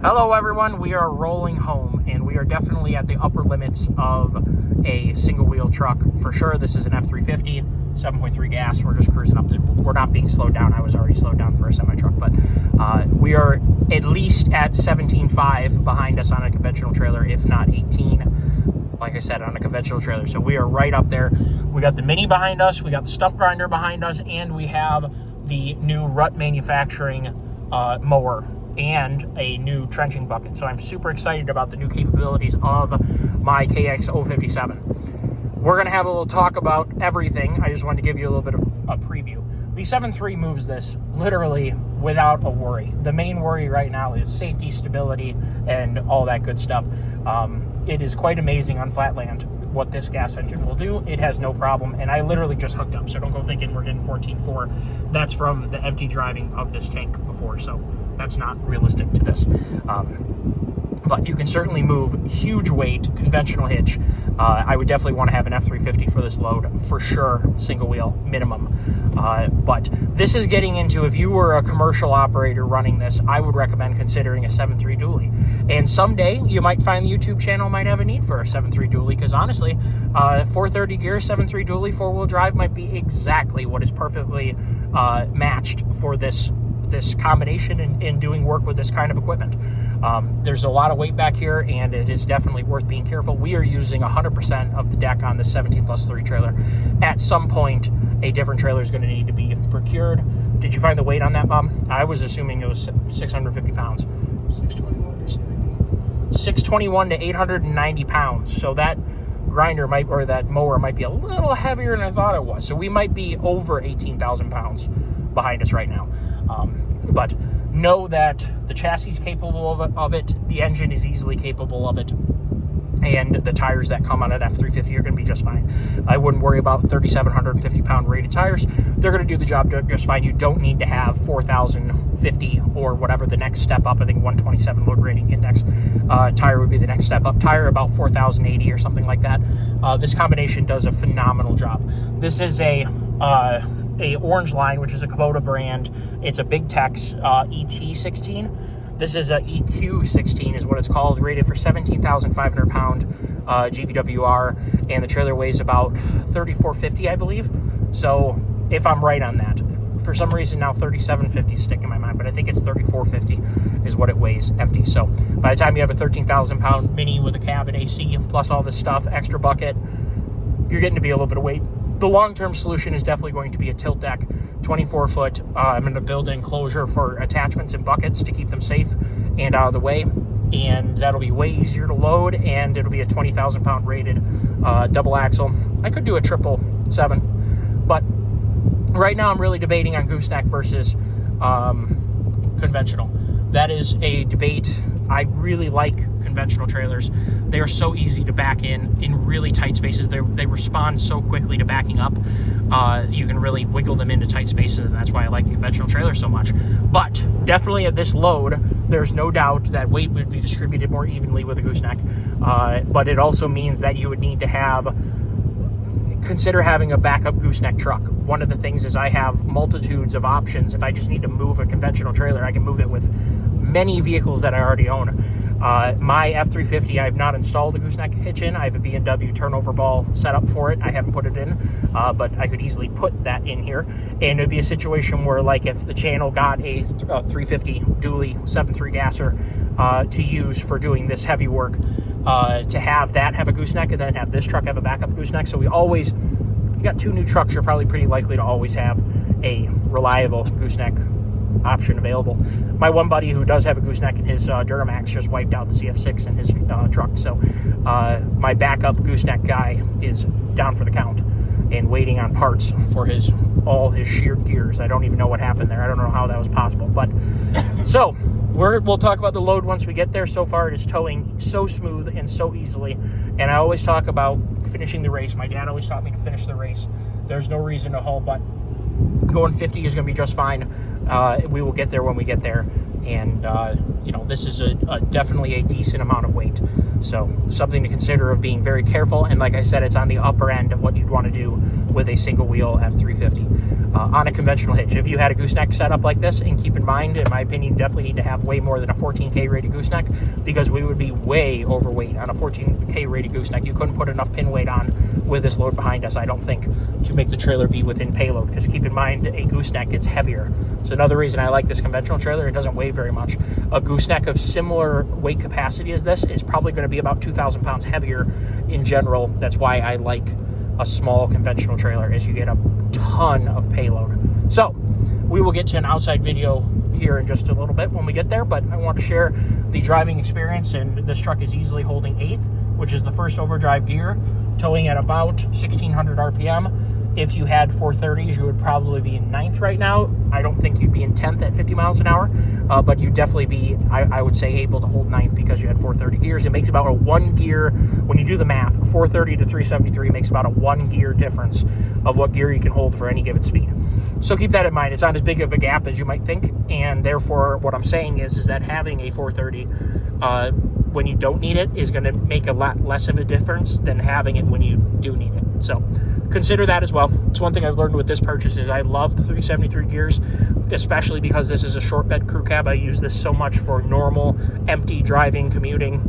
Hello everyone, we are rolling home and we are definitely at the upper limits of a single wheel truck for sure. This is an F350, 7.3 gas. We're just cruising up. We're not being slowed down. I was already slowed down for a semi truck, but we are at least at 17.5 behind us on a conventional trailer, if not 18. Like I said, on a conventional trailer. So we are right up there. We got the Mini behind us, we got the Stump grinder behind us, and we have the new Rutt manufacturing mower and a new trenching bucket. So I'm super excited about the new capabilities of my Kx057. We're going to have a little talk about everything. I just wanted to give you a little bit of a preview. The 7.3 moves this literally without a worry. The main worry right now is safety, stability, and all that good stuff. It is quite amazing on flat land what this gas engine will do. It has no problem, and I literally just hooked up, so don't go thinking we're getting 14.4. That's from the empty driving of this tank before, so that's not realistic to this. But you can certainly move huge weight, conventional hitch. I would definitely want to have an F350 for this load, for sure, single wheel minimum. But this is getting into, if you were a commercial operator running this, I would recommend considering a 7.3 dually. And someday you might find the YouTube channel might have a need for a 7.3 dually, because honestly, 430 gear, 7.3 dually, four-wheel drive might be exactly what is perfectly matched for this combination and doing work with this kind of equipment. There's a lot of weight back here, and it is definitely worth being careful. We are using 100% of the deck on the 17+3 trailer. At some point, a different trailer is going to need to be procured. Did you find the weight on that, Mom? I was assuming it was 650 pounds. 621 to 890 pounds. So that grinder might, or that mower might be a little heavier than I thought it was. So we might be over 18,000 pounds behind us right now. But know that the chassis is capable of it, the engine is easily capable of it, and the tires that come on an F350 are going to be just fine. I wouldn't worry about 3,750 pound rated tires. They're going to do the job just fine. You don't need to have 4,050 or whatever the next step up. I think 127 load rating index tire would be the next step up. Tire about 4,080 or something like that. This combination does a phenomenal job. This is a orange line, which is a Kabota brand. It's a Big Tex ET16. This is a EQ16 is what it's called, rated for 17,500 pound GVWR, and the trailer weighs about 3,450, I believe. So if I'm right on that, for some reason now 3,750 is sticking in my mind, but I think it's 3,450 is what it weighs empty. So by the time you have a 13,000 pound Mini with a cab and AC plus all this stuff, extra bucket, you're getting to be a little bit of weight. The long-term solution is definitely going to be a tilt deck, 24-foot. I'm going to build an enclosure for attachments and buckets to keep them safe and out of the way, and that'll be way easier to load, and it'll be a 20,000 pound rated double axle. I could do a 777, but right now I'm really debating on gooseneck versus conventional. That is a debate. I really like conventional trailers. They are so easy to back in really tight spaces. They respond so quickly to backing up. You can really wiggle them into tight spaces, and that's why I like conventional trailers so much. But definitely at this load, there's no doubt that weight would be distributed more evenly with a gooseneck. But it also means that you would need to consider having a backup gooseneck truck. One of the things is I have multitudes of options. If I just need to move a conventional trailer, I can move it with many vehicles that I already own. My F350, I have not installed a gooseneck hitch in. I have a B&W turnover ball set up for it. I haven't put it in, but I could easily put that in here. And it'd be a situation where, like, if the channel got a 350 dually 7.3 gasser to use for doing this heavy work, to have a gooseneck, and then have this truck have a backup gooseneck. So you got two new trucks, you're probably pretty likely to always have a reliable gooseneck option available. My one buddy who does have a gooseneck in his Duramax just wiped out the CF6 in his truck. So my backup gooseneck guy is down for the count and waiting on parts for all his sheared gears. I don't even know what happened there. I don't know how that was possible. But so we'll talk about the load once we get there. So far it is towing so smooth and so easily. And I always talk about finishing the race. My dad always taught me to finish the race. There's no reason to haul butt. Going 50 is going to be just fine. We will get there when we get there. And you know, this is definitely a decent amount of weight. So something to consider of being very careful. And like I said, it's on the upper end of what you'd want to do with a single wheel F350 on a conventional hitch. If you had a gooseneck setup like this, and keep in mind, in my opinion, you definitely need to have way more than a 14K rated gooseneck, because we would be way overweight on a 14K rated gooseneck. You couldn't put enough pin weight on with this load behind us, I don't think, to make the trailer be within payload, because keep in mind, a gooseneck gets heavier. So another reason I like this conventional trailer, it doesn't weigh very much. A gooseneck of similar weight capacity as this is probably going to be about 2,000 pounds heavier in general. That's why I like a small conventional trailer, is you get a ton of payload. So we will get to an outside video here in just a little bit when we get there, but I want to share the driving experience. And this truck is easily holding 8th, which is the first overdrive gear, towing at about 1600 RPM. If you had 430s, you would probably be in 9th right now. I don't think you'd be in 10th at 50 miles an hour, but you'd definitely be, I would say, able to hold 9th because you had 430 gears. It makes about a 1 gear, when you do the math, 430 to 373 makes about a 1 gear difference of what gear you can hold for any given speed. So keep that in mind. It's not as big of a gap as you might think, and therefore what I'm saying is that having a 430 when you don't need it is going to make a lot less of a difference than having it when you do need it. So consider that as well. It's one thing I've learned with this purchase is I love the 373 gears, especially because this is a short bed crew cab. I use this so much for normal, empty driving, commuting,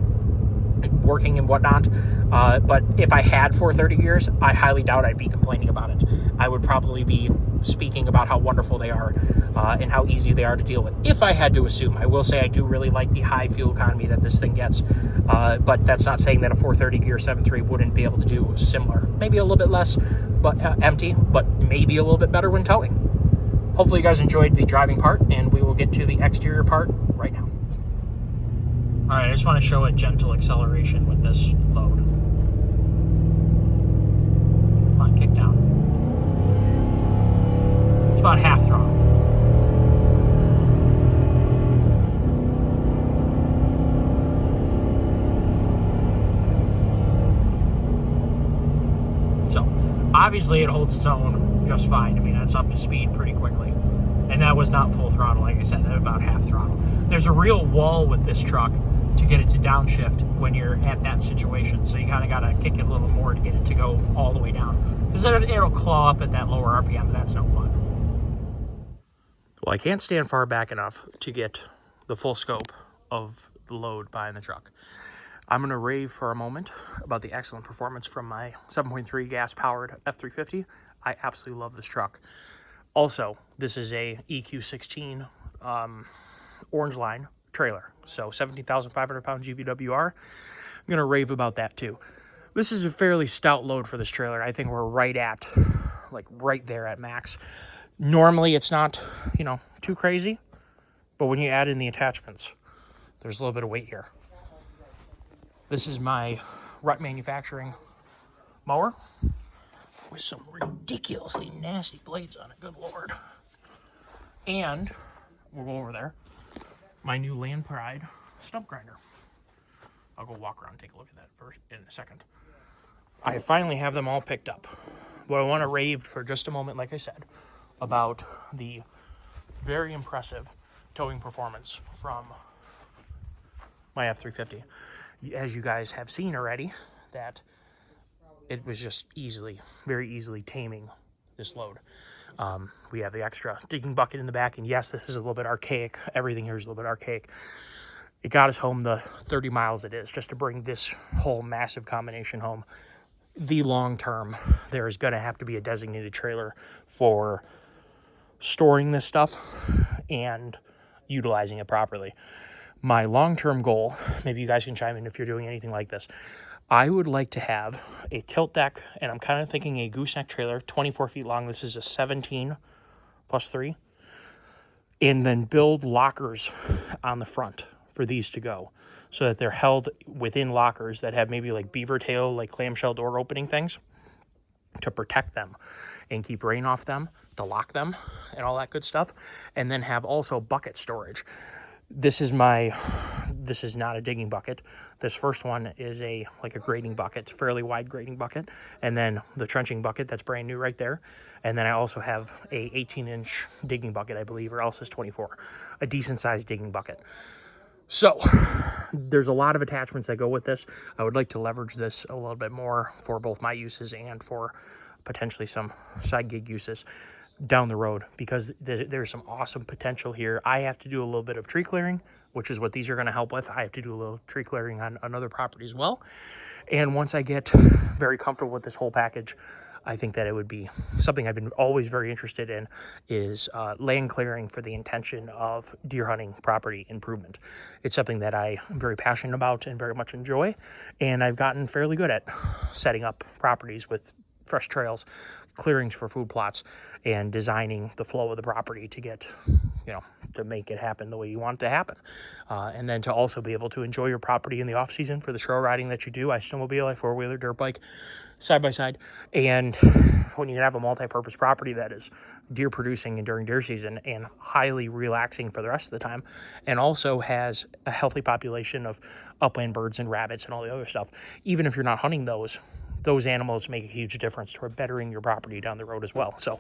working and whatnot. But if I had 430 gears, I highly doubt I'd be complaining about it. I would probably be speaking about how wonderful they are and how easy they are to deal with. If I had to assume, I will say I do really like the high fuel economy that this thing gets. But that's not saying that a 430 gear 7.3 wouldn't be able to do similar. Maybe a little bit less, but empty, but maybe a little bit better when towing. Hopefully you guys enjoyed the driving part, and we will get to the exterior part right now. All right, I just want to show a gentle acceleration with this load. Come on, kick down. It's about half throttle. So, obviously it holds its own just fine. I mean, that's up to speed pretty quickly. And that was not full throttle, like I said, that about half throttle. There's a real wall with this truck to get it to downshift when you're at that situation. So you kind of got to kick it a little more to get it to go all the way down. Because it'll claw up at that lower RPM, but that's no fun. Well, I can't stand far back enough to get the full scope of the load behind the truck. I'm going to rave for a moment about the excellent performance from my 7.3 gas-powered F350. I absolutely love this truck. Also, this is a EQ16 orange line trailer, so 17,500 pound GVWR. I'm going to rave about that too. This is a fairly stout load for this trailer. I think we're right there at max. Normally it's not, too crazy, but when you add in the attachments, there's a little bit of weight here. This is my Rutt Manufacturing mower with some ridiculously nasty blades on it, good lord. And we'll go over there. My new Land Pride stump grinder. I'll go walk around and take a look at that first in a second. I finally have them all picked up. But I want to rave for just a moment, like I said, about the very impressive towing performance from my F350. As you guys have seen already, that it was just very easily taming this load. We have the extra digging bucket in the back, and yes, this is a little bit archaic. Everything here is a little bit archaic. It got us home the 30 miles it is just to bring this whole massive combination home. The long term, there is going to have to be a designated trailer for storing this stuff and utilizing it properly. My long-term goal, maybe you guys can chime in if you're doing anything like this, I would like to have a tilt deck, and I'm kind of thinking a gooseneck trailer, 24 feet long. This is a 17 plus 3. And then build lockers on the front for these to go so that they're held within lockers that have maybe like beaver tail, like clamshell door opening things to protect them and keep rain off them, to lock them and all that good stuff. And then have also bucket storage. This is not a digging bucket. This first one is a grading bucket, fairly wide grading bucket. And then the trenching bucket, that's brand new right there. And then I also have a 18-inch digging bucket, I believe, or else it's 24. A decent sized digging bucket. So there's a lot of attachments that go with this. I would like to leverage this a little bit more for both my uses and for potentially some side gig uses down the road, because there's some awesome potential here. I have to do a little bit of tree clearing, which is what these are going to help with. I have to do a little tree clearing on another property as well. And once I get very comfortable with this whole package, I think that it would be something I've been always very interested in, is land clearing for the intention of deer hunting property improvement. It's something that I am very passionate about and very much enjoy, and I've gotten fairly good at setting up properties with fresh trails, clearings for food plots, and designing the flow of the property to get, to make it happen the way you want it to happen. And then to also be able to enjoy your property in the off season for the trail riding that you do. I snowmobile, I four-wheeler, dirt bike, side by side. And when you have a multi-purpose property that is deer producing and during deer season and highly relaxing for the rest of the time, and also has a healthy population of upland birds and rabbits and all the other stuff, even if you're not hunting those animals make a huge difference toward bettering your property down the road as well. So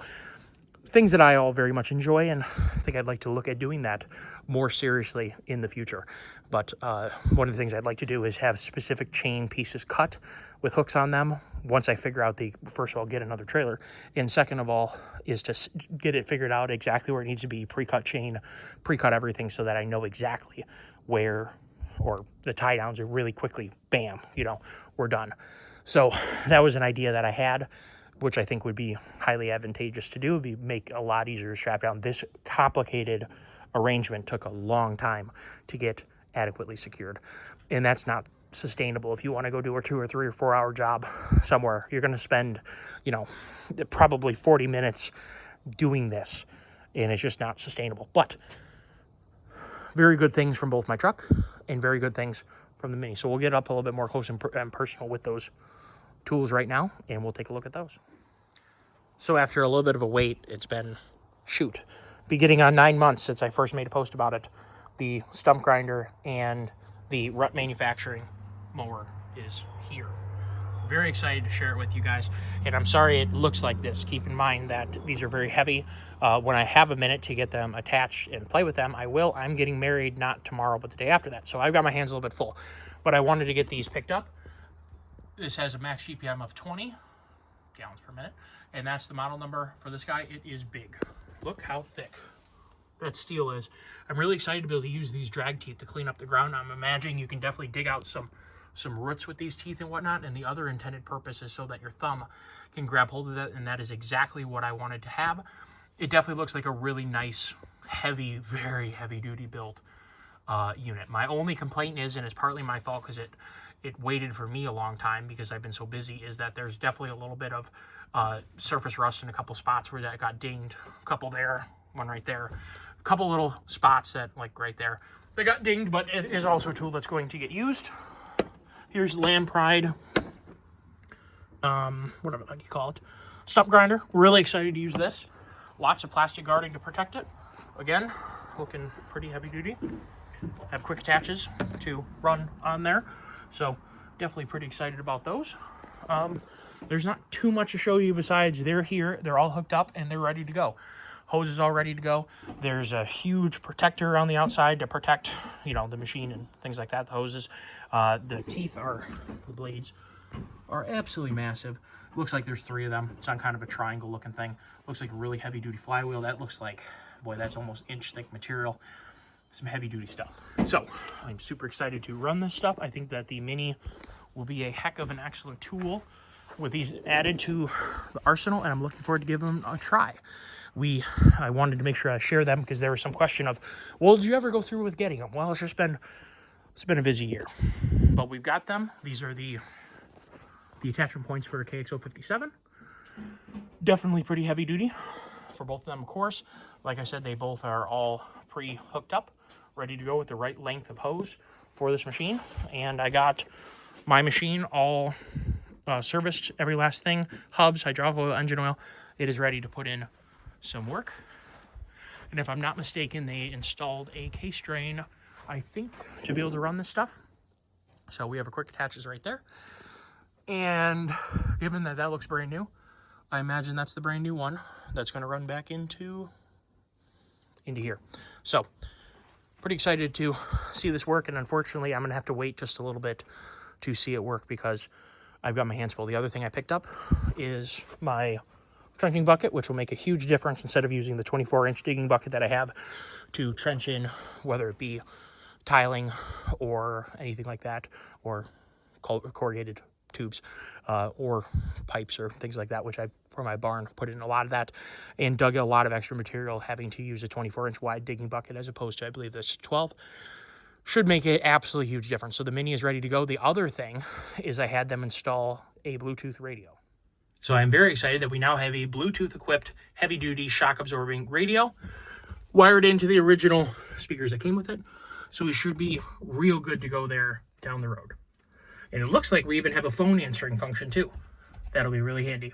things that I all very much enjoy, and I think I'd like to look at doing that more seriously in the future. But one of the things I'd like to do is have specific chain pieces cut with hooks on them once I figure out first of all, get another trailer, and second of all, is to get it figured out exactly where it needs to be, pre-cut chain, pre-cut everything, so that I know exactly where, or the tie downs are really quickly, bam, we're done. So that was an idea that I had, which I think would be highly advantageous to do. Would be make a lot easier to strap down. This complicated arrangement took a long time to get adequately secured, and that's not sustainable. If you want to go do a 2 or 3 or 4 hour job somewhere, you're going to spend, probably 40 minutes doing this, and it's just not sustainable. But very good things from both my truck and very good things from the Mini. So we'll get up a little bit more close and personal with those tools right now, and we'll take a look at those. So after a little bit of a wait, it's been, beginning on 9 months since I first made a post about it. The stump grinder and the Rutt manufacturing mower is here. Very excited to share it with you guys, and I'm sorry it looks like this. Keep in mind that these are very heavy. When I have a minute to get them attached and play with them, I will. I'm getting married not tomorrow, but the day after that, so I've got my hands a little bit full. But I wanted to get these picked up. This has a max GPM of 20 gallons per minute, and that's the model number for this guy. It is big. Look how thick that steel is. I'm really excited to be able to use these drag teeth to clean up the ground. I'm imagining you can definitely dig out some roots with these teeth and whatnot, and the other intended purpose is so that your thumb can grab hold of that, and that is exactly what I wanted to have. It definitely looks like a really nice, heavy, very heavy-duty built unit. My only complaint is, and it's partly my fault because it waited for me a long time because I've been so busy, is that there's definitely a little bit of surface rust in a couple spots where that got dinged. A couple there, one right there. A couple little spots that, like right there, they got dinged, but it is also a tool that's going to get used. Here's Land Pride, whatever you call it, stump grinder. Really excited to use this. Lots of plastic guarding to protect it. Again, looking pretty heavy duty. Have quick attaches to run on there. So definitely pretty excited about those. There's not too much to show you besides they're here, they're all hooked up, and they're ready to go. Hose is all ready to go. There's a huge protector on the outside to protect, the machine and things like that, the hoses. The teeth the blades are absolutely massive. Looks like there's 3 of them. It's on kind of a triangle looking thing. Looks like a really heavy duty flywheel. That looks like, boy, that's almost inch thick material. Some heavy duty stuff. So I'm super excited to run this stuff. I think that the Mini will be a heck of an excellent tool with these added to the arsenal, and I'm looking forward to giving them a try. I wanted to make sure I share them because there was some question of, well, did you ever go through with getting them? Well, it's been a busy year, but we've got them. These are the attachment points for a Kx057. Definitely pretty heavy duty for both of them, of course. Like I said, they both are all pre-hooked up, ready to go with the right length of hose for this machine. And I got my machine all serviced, every last thing, hubs, hydraulic oil, engine oil. It is ready to put in some work. And if I'm not mistaken, they installed a case drain, I think, to be able to run this stuff. So we have a quick attaches right there. And given that looks brand new, I imagine that's the brand new one that's going to run back into here. So pretty excited to see this work, and unfortunately I'm gonna have to wait just a little bit to see it work because I've got my hands full. The other thing I picked up is my trenching bucket, which will make a huge difference instead of using the 24-inch digging bucket that I have to trench in, whether it be tiling or anything like that, or corrugated tubes or pipes or things like that, which I, for my barn, put in a lot of that and dug a lot of extra material having to use a 24-inch wide digging bucket as opposed to, I believe that's 12. Should make an absolutely huge difference. So the Mini is ready to go. The other thing is I had them install a Bluetooth radio. So I'm very excited that we now have a Bluetooth equipped heavy-duty shock absorbing radio wired into the original speakers that came with it. So we should be real good to go there down the road. And it looks like we even have a phone answering function too. That'll be really handy.